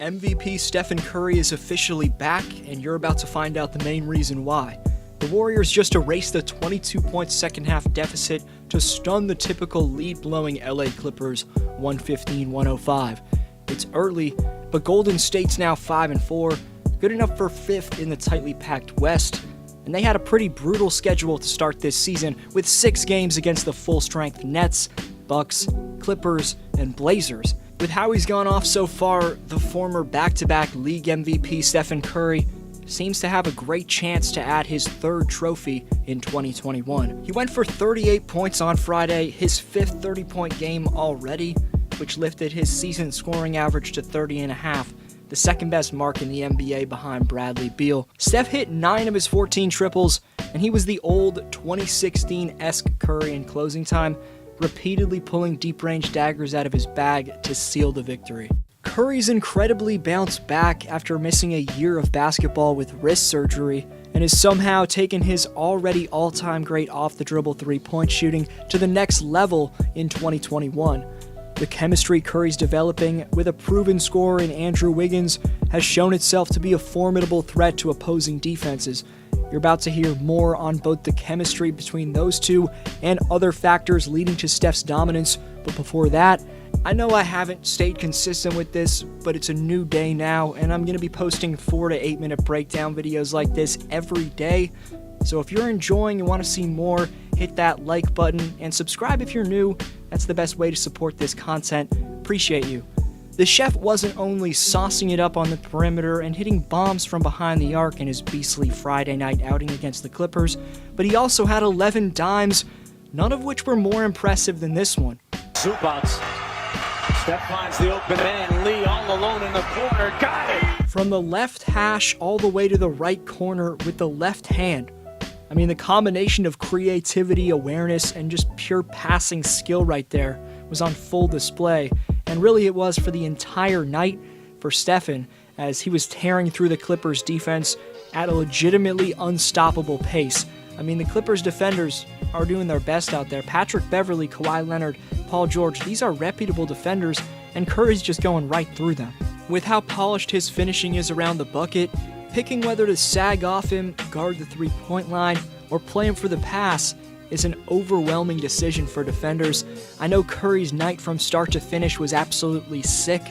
MVP Stephen Curry is officially back, and you're about to find out the main reason why. The Warriors just erased the 22-point second-half deficit to stun the typical lead-blowing LA Clippers 115-105. It's early, but Golden State's now 5-4, good enough for 5th in the tightly packed West, and they had a pretty brutal schedule to start this season with 6 games against the full-strength Nets, Bucks, Clippers, and Blazers. With how he's gone off so far, the former back-to-back league MVP Stephen Curry seems to have a great chance to add his 3rd trophy in 2021. He went for 38 points on Friday, his 5th 30-point game already, which lifted his season scoring average to 30.5, the second best mark in the NBA behind Bradley Beal. Steph hit 9 of his 14 triples, and he was the old 2016-esque Curry in closing time, repeatedly pulling deep-range daggers out of his bag to seal the victory. Curry's incredibly bounced back after missing a year of basketball with wrist surgery, and has somehow taken his already all-time great off-the-dribble three-point shooting to the next level in 2021. The chemistry Curry's developing with a proven scorer in Andrew Wiggins has shown itself to be a formidable threat to opposing defenses. You're about to hear more on both the chemistry between those two and other factors leading to Steph's dominance, but before that, I know I haven't stayed consistent with this, but it's a new day now, and I'm going to be posting 4 to 8 minute breakdown videos like this every day. So if you're enjoying and want to see more, hit that like button and subscribe if you're new. That's the best way to support this content. Appreciate you. The chef wasn't only saucing it up on the perimeter and hitting bombs from behind the arc in his beastly Friday night outing against the Clippers, but he also had 11 dimes, none of which were more impressive than this one. Zubac. Steph finds the open man. Lee all alone in the corner. Got it! From the left hash all the way to the right corner with the left hand. I mean, the combination of creativity, awareness, and just pure passing skill right there was on full display. And really it was for the entire night for Stephen, as he was tearing through the Clippers defense at a legitimately unstoppable pace. I mean, the Clippers defenders are doing their best out there. Patrick Beverley, Kawhi Leonard, Paul George, these are reputable defenders, and Curry's just going right through them. With how polished his finishing is around the bucket, picking whether to sag off him, guard the three-point line, or play him for the pass is an overwhelming decision for defenders. I know Curry's night from start to finish was absolutely sick,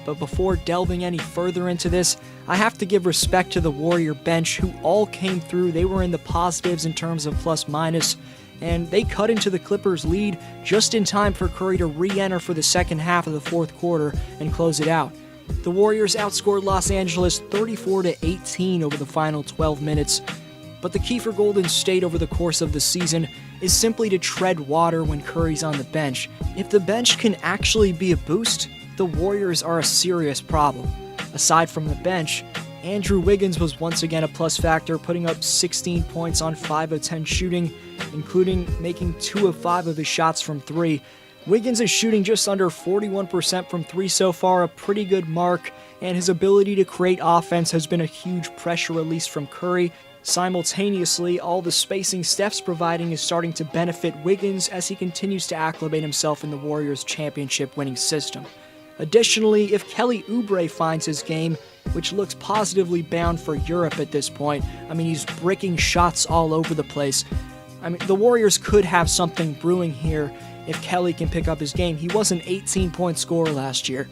but before delving any further into this, I have to give respect to the Warrior bench who all came through. They were in the positives in terms of plus-minus, and they cut into the Clippers' lead just in time for Curry to re-enter for the second half of the fourth quarter and close it out. The Warriors outscored Los Angeles 34-18 over the final 12 minutes, but the key for Golden State over the course of the season is simply to tread water when Curry's on the bench. If the bench can actually be a boost, the Warriors are a serious problem. Aside from the bench, Andrew Wiggins was once again a plus factor, putting up 16 points on 5 of 10 shooting, including making 2 of 5 of his shots from 3. Wiggins is shooting just under 41% from 3 so far, a pretty good mark, and his ability to create offense has been a huge pressure release from Curry. Simultaneously, all the spacing Steph's providing is starting to benefit Wiggins as he continues to acclimate himself in the Warriors' championship-winning system. Additionally, if Kelly Oubre finds his game, which looks positively bound for Europe at this point, I mean, he's bricking shots all over the place. I mean, the Warriors could have something brewing here if Kelly can pick up his game. He was an 18-point scorer last year.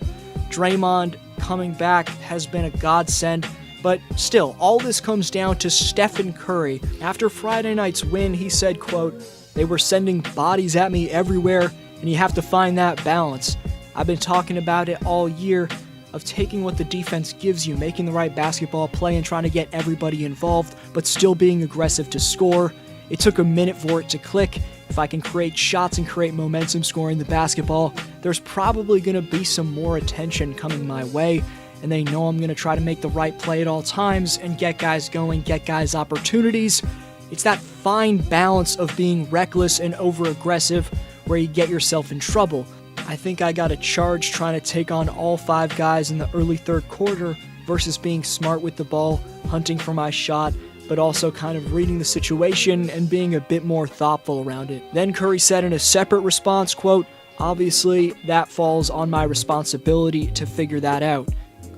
Draymond coming back has been a godsend. But still, all this comes down to Stephen Curry. After Friday night's win, he said, quote, "They were sending bodies at me everywhere, and you have to find that balance. I've been talking about it all year, of taking what the defense gives you, making the right basketball play and trying to get everybody involved, but still being aggressive to score. It took a minute for it to click. If I can create shots and create momentum scoring the basketball, there's probably going to be some more attention coming my way. And they know I'm going to try to make the right play at all times and get guys going, get guys opportunities. It's that fine balance of being reckless and over-aggressive where you get yourself in trouble. I think I got a charge trying to take on all 5 guys in the early third quarter versus being smart with the ball, hunting for my shot, but also kind of reading the situation and being a bit more thoughtful around it." Then Curry said in a separate response, quote, "Obviously, that falls on my responsibility to figure that out."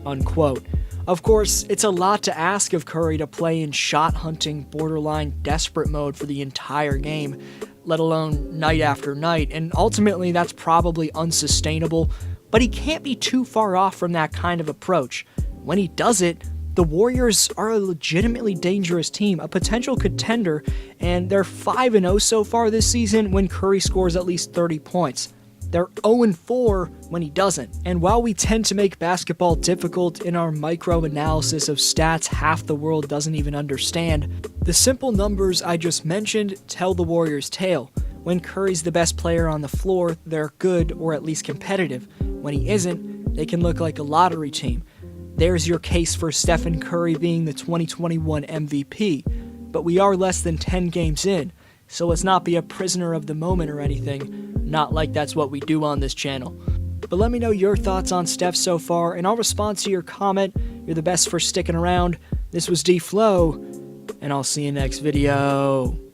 unquote. Of course, it's a lot to ask of Curry to play in shot-hunting, borderline desperate mode for the entire game, let alone night after night, and ultimately that's probably unsustainable, but he can't be too far off from that kind of approach. When he does it, the Warriors are a legitimately dangerous team, a potential contender, and they're 5-0 so far this season when Curry scores at least 30 points. They're 0-4 when he doesn't. And while we tend to make basketball difficult in our micro-analysis of stats half the world doesn't even understand, the simple numbers I just mentioned tell the Warriors' tale. When Curry's the best player on the floor, they're good or at least competitive. When he isn't, they can look like a lottery team. There's your case for Stephen Curry being the 2021 MVP. But we are less than 10 games in, so let's not be a prisoner of the moment or anything. Not like that's what we do on this channel. But let me know your thoughts on Steph so far, and I'll respond to your comment. You're the best for sticking around. This was D-Flow, and I'll see you next video.